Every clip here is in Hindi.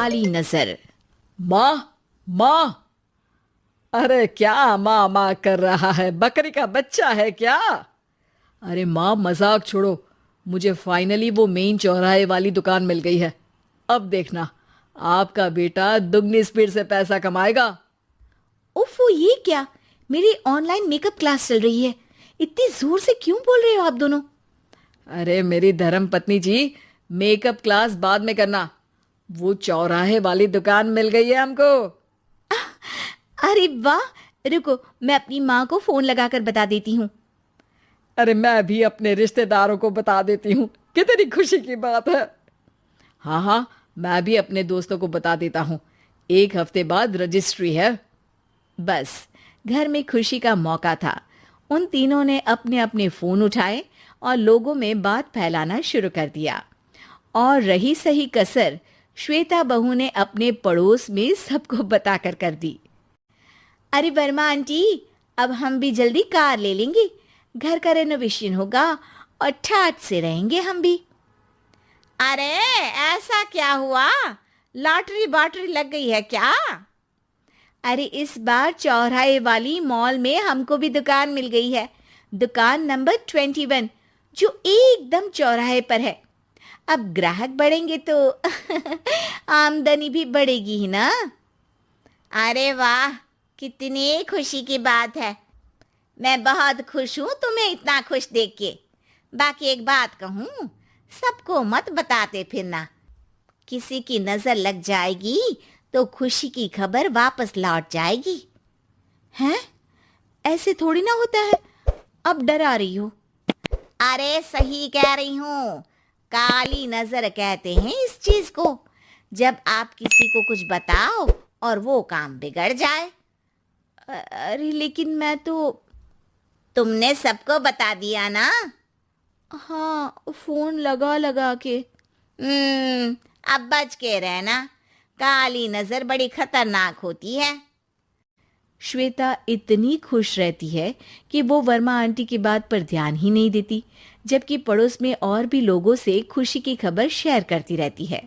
काली नजर। माँ, माँ। अरे क्या माँ माँ कर रहा है? बकरी का बच्चा है क्या? अरे माँ, मजाक छोड़ो। मुझे फाइनली वो मेन चौराहे वाली दुकान मिल गई है। अब देखना, आपका बेटा दुगनी स्पीड से पैसा कमाएगा। उफ़, ये क्या? मेरी ऑनलाइन मेकअप क्लास चल रही है। इतनी जोर से क्यों बोल रहे हो आप दोनों? अरे मेरी धर्म पत्नी जी, मेकअप क्लास बाद में करना। वो चौराहे वाली दुकान मिल गई है हमको। अरे वाह! रुको, मैं अपनी माँ को फोन लगाकर बता देती हूँ। अरे मैं भी अपने रिश्तेदारों को बता देती हूँ। कितनी खुशी की बात है। हाँ हाँ, मैं भी अपने दोस्तों को बता देता हूँ। 1 हफ्ते बाद रजिस्ट्री है। बस, घर में खुशी का मौका था। उन तीनों ने अपने अपने फोन उठाए और लोगों में बात फैलाना शुरू कर दिया। और रही सही कसर, श्वेता बहू ने अपने पड़ोस में सबको बताकर कर दी। अरे वर्मा आंटी, अब हम भी जल्दी कार ले लेंगे। घर का रेनोवेशन होगा और ठाट से रहेंगे हम भी। अरे ऐसा क्या हुआ? लॉटरी बाटरी लग गई है क्या? अरे इस बार चौराहे वाली मॉल में हमको भी दुकान मिल गई है। दुकान नंबर 21, जो एकदम चौराहे पर है। अब ग्राहक बढ़ेंगे तो आमदनी भी बढ़ेगी ही ना। अरे वाह, कितनी खुशी की बात है। मैं बहुत खुश हूँ तुम्हें इतना खुश देख के। बाकी एक बात कहूँ, सबको मत बताते फिरना। किसी की नजर लग जाएगी तो खुशी की खबर वापस लौट जाएगी। हैं? ऐसे थोड़ी ना होता है। अब डरा रही हो। अरे सही कह रही हूँ। काली नजर कहते हैं इस चीज को, जब आप किसी को कुछ बताओ और वो काम बिगड़ जाए। अरे लेकिन मैं तो। तुमने सबको बता दिया ना? हाँ, फोन लगा लगा के। अब बच के रहना। काली नजर बड़ी खतरनाक होती है। श्वेता इतनी खुश रहती है कि वो वर्मा आंटी की बात पर ध्यान ही नहीं देती, जबकि पड़ोस में और भी लोगों से खुशी की खबर शेयर करती रहती है।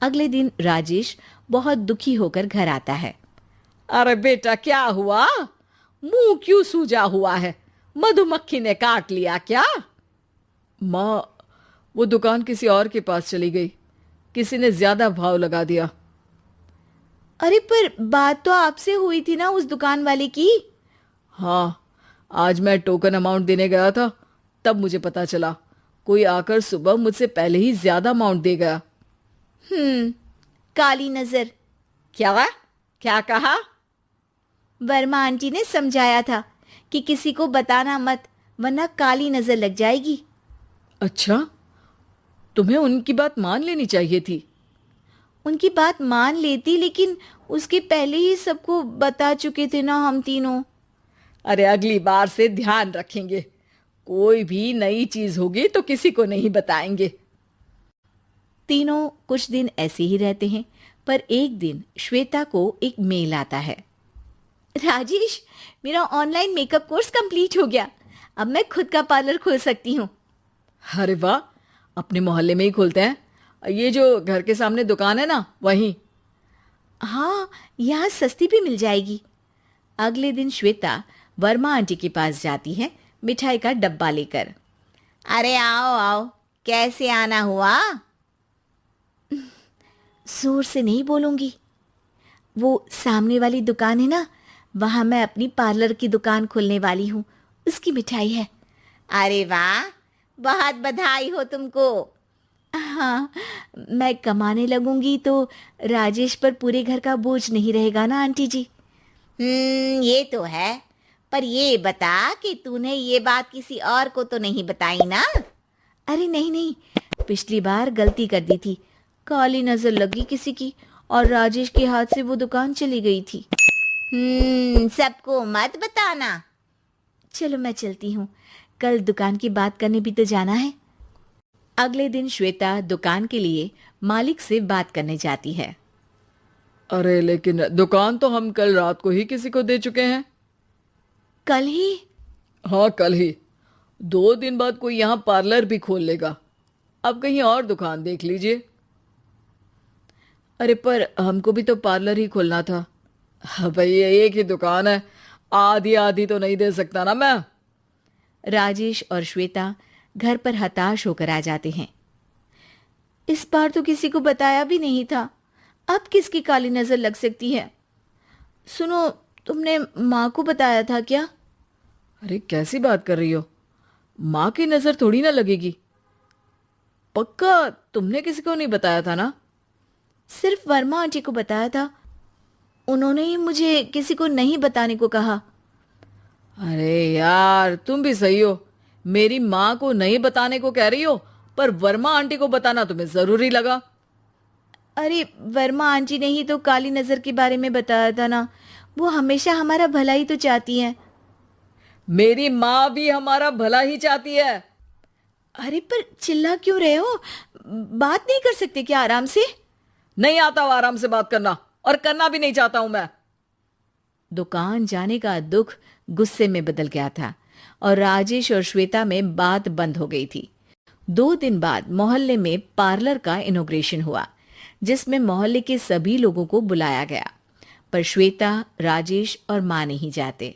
अगले दिन राजेश बहुत दुखी होकर घर आता है। अरे बेटा, क्या हुआ? मुंह क्यों सूजा हुआ है? मधुमक्खी ने काट लिया क्या? माँ, वो दुकान किसी और के पास चली गई। किसी ने ज्यादा भाव लगा दिया। अरे पर बात तो आपसे हुई थी ना उस दुकान वाले की। हाँ, आज मैं टोकन अमाउंट देने गया था, तब मुझे पता चला। कोई आकर सुबह मुझसे पहले ही ज्यादा अमाउंट दे गया। काली नजर। क्या? क्या कहा? वर्मा आंटी ने समझाया था कि किसी को बताना मत, वरना काली नजर लग जाएगी। अच्छा, तुम्हें उनकी बात मान लेनी चाहिए थी। उनकी बात मान लेती, लेकिन उसके पहले ही सबको बता चुके थे ना हम तीनों। अरे अगली बार से ध्यान रखेंगे। कोई भी नई चीज होगी तो किसी को नहीं बताएंगे। तीनों कुछ दिन ऐसे ही रहते हैं, पर एक दिन श्वेता को एक मेल आता है। राजेश, मेरा ऑनलाइन मेकअप कोर्स कंप्लीट हो गया। अब मैं खुद का पार्लर खोल सकती हूँ। अरे वाह, अपने मोहल्ले में ही खोलते हैं। ये जो घर के सामने दुकान है ना, वहीं। हाँ, यहाँ सस्ती भी मिल जाएगी। अगले दिन श्वेता वर्मा आंटी के पास जाती है, मिठाई का डब्बा लेकर। अरे आओ आओ, कैसे आना हुआ? जोर से नहीं बोलूंगी। वो सामने वाली दुकान है ना, वहां मैं अपनी पार्लर की दुकान खोलने वाली हूँ। उसकी मिठाई है। अरे वाह, बहुत बधाई हो तुमको। हाँ, मैं कमाने लगूंगी तो राजेश पर पूरे घर का बोझ नहीं रहेगा ना आंटी जी। ये तो है। पर ये बता कि तूने ये बात किसी और को तो नहीं बताई ना? अरे नहीं नहीं, पिछली बार गलती कर दी थी। काली नजर लगी किसी की और राजेश के हाथ से वो दुकान चली गई थी। सबको मत बताना। चलो मैं चलती हूँ, कल दुकान की बात करने भी तो जाना है। अगले दिन श्वेता दुकान के लिए मालिक से बात करने जाती है। अरे लेकिन दुकान तो हम कल रात को ही किसी को दे चुके हैं। कल ही? हाँ, कल ही। 2 दिन बाद कोई यहाँ पार्लर भी खोल लेगा। अब कहीं और दुकान देख लीजिए। अरे पर हमको भी तो पार्लर ही खोलना था। भाई एक ही दुकान है, आधी आधी तो नहीं दे सकता ना मैं। राजेश और श्वेता घर पर हताश होकर आ जाते हैं। इस बार तो किसी को बताया भी नहीं था, अब किसकी काली नजर लग सकती है? सुनो, तुमने माँ को बताया था क्या? अरे कैसी बात कर रही हो, माँ की नजर थोड़ी ना लगेगी। पक्का तुमने किसी को नहीं बताया था ना? सिर्फ वर्मा आंटी को बताया था, उन्होंने ही मुझे किसी को नहीं बताने को कहा। अरे यार तुम भी सही हो, मेरी माँ को नहीं बताने को कह रही हो, पर वर्मा आंटी को बताना तुम्हें जरूरी लगा। अरे वर्मा आंटी ने ही तो काली नजर के बारे में बताया था ना, वो हमेशा हमारा भला ही तो चाहती हैं। मेरी माँ भी हमारा भला ही चाहती है। अरे पर चिल्ला क्यों रहे हो? बात नहीं कर सकते क्या आराम से? नहीं आता वो आराम से बात करना, और करना भी नहीं चाहता हूं मैं। दुकान जाने का दुख गुस्से में बदल गया था और राजेश और श्वेता में बात बंद हो गई थी। 2 दिन बाद मोहल्ले में पार्लर का इनॉग्रेशन हुआ, जिसमें मोहल्ले के सभी लोगों को बुलाया गया, पर श्वेता, राजेश और माँ नहीं जाते।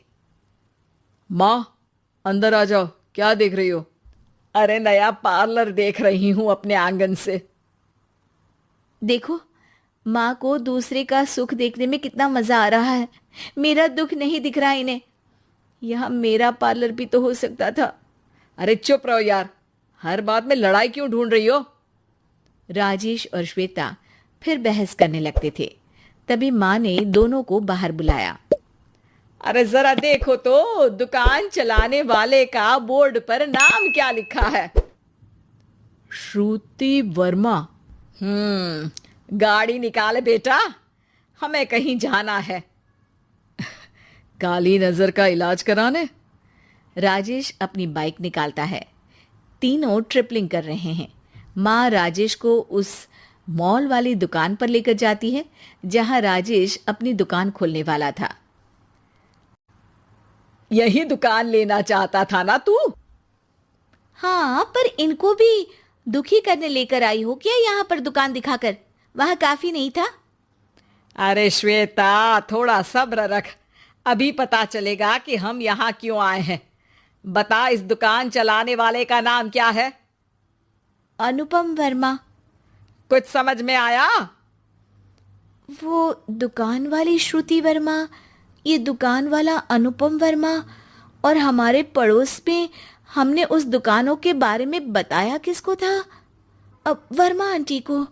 माँ अंदर आ जाओ, क्या देख रही हो? अरे नया पार्लर देख रही हूं अपने आंगन से। देखो, माँ को दूसरे का सुख देखने में कितना मजा आ रहा है, मेरा दुख नहीं दिख रहा इन्हें। यहाँ मेरा पार्लर भी तो हो सकता था। अरे चुप रहो यार, हर बात में लड़ाई क्यों ढूंढ रही हो? राजेश और श्वेता फिर बहस करने लगते थे। तभी माँ ने दोनों को बाहर बुलाया। अरे जरा देखो तो दुकान चलाने वाले का बोर्ड पर नाम क्या लिखा है? श्रुति वर्मा। गाड़ी निकाले बेटा, हमें कहीं जाना है। काली नजर का इलाज कराने? राजेश अपनी बाइक निकालता है। तीनों ट्रिपलिंग कर रहे हैं। माँ राजेश को उस मॉल वाली दुकान पर लेकर जाती है जहां राजेश अपनी दुकान खोलने वाला था। यही दुकान लेना चाहता था ना तू? हाँ, पर इनको भी दुखी करने लेकर आई हो क्या यहाँ पर दुकान दिखाकर? वहां काफी नहीं था? अरे श्वेता थोड़ा सब्र रख, अभी पता चलेगा कि हम यहाँ क्यों आए हैं। बता, इस दुकान चलाने वाले का नाम क्या है? अनुपम वर्मा। कुछ समझ में आया? वो दुकान वाली श्रुति वर्मा, ये दुकान वाला अनुपम वर्मा, और हमारे पड़ोस में हमने उस दुकानों के बारे में बताया किसको था? अब वर्मा आंटी को।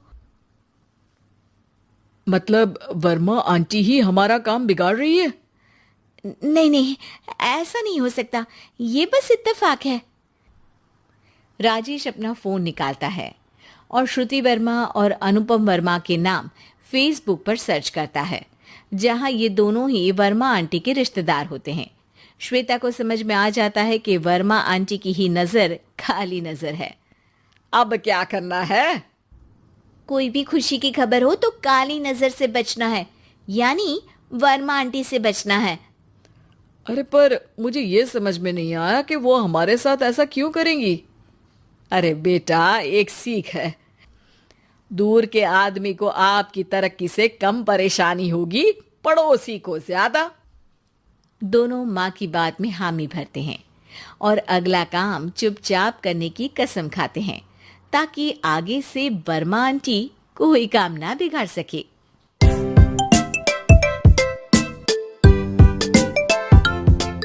मतलब वर्मा आंटी ही हमारा काम बिगाड़ रही है? नहीं नहीं, ऐसा नहीं हो सकता, ये बस इत्तेफाक है। राजेश अपना फोन निकालता है और श्रुति वर्मा और अनुपम वर्मा के नाम फेसबुक पर सर्च करता है, जहां ये दोनों ही वर्मा आंटी के रिश्तेदार होते हैं। श्वेता को समझ में आ जाता है कि वर्मा आंटी की ही नजर काली नजर है। अब क्या करना है? कोई भी खुशी की खबर हो तो काली नजर से बचना है, यानी वर्मा आंटी से बचना है। अरे पर मुझे ये समझ में नहीं आया कि वो हमारे साथ ऐसा क्यों करेंगी। अरे बेटा, एक सीख है, दूर के आदमी को आपकी तरक्की से कम परेशानी होगी, पड़ोसी को ज्यादा। दोनों माँ की बात में हामी भरते हैं और अगला काम चुपचाप करने की कसम खाते हैं, ताकि आगे से वर्मा आंटी कोई काम ना बिगाड़ सके।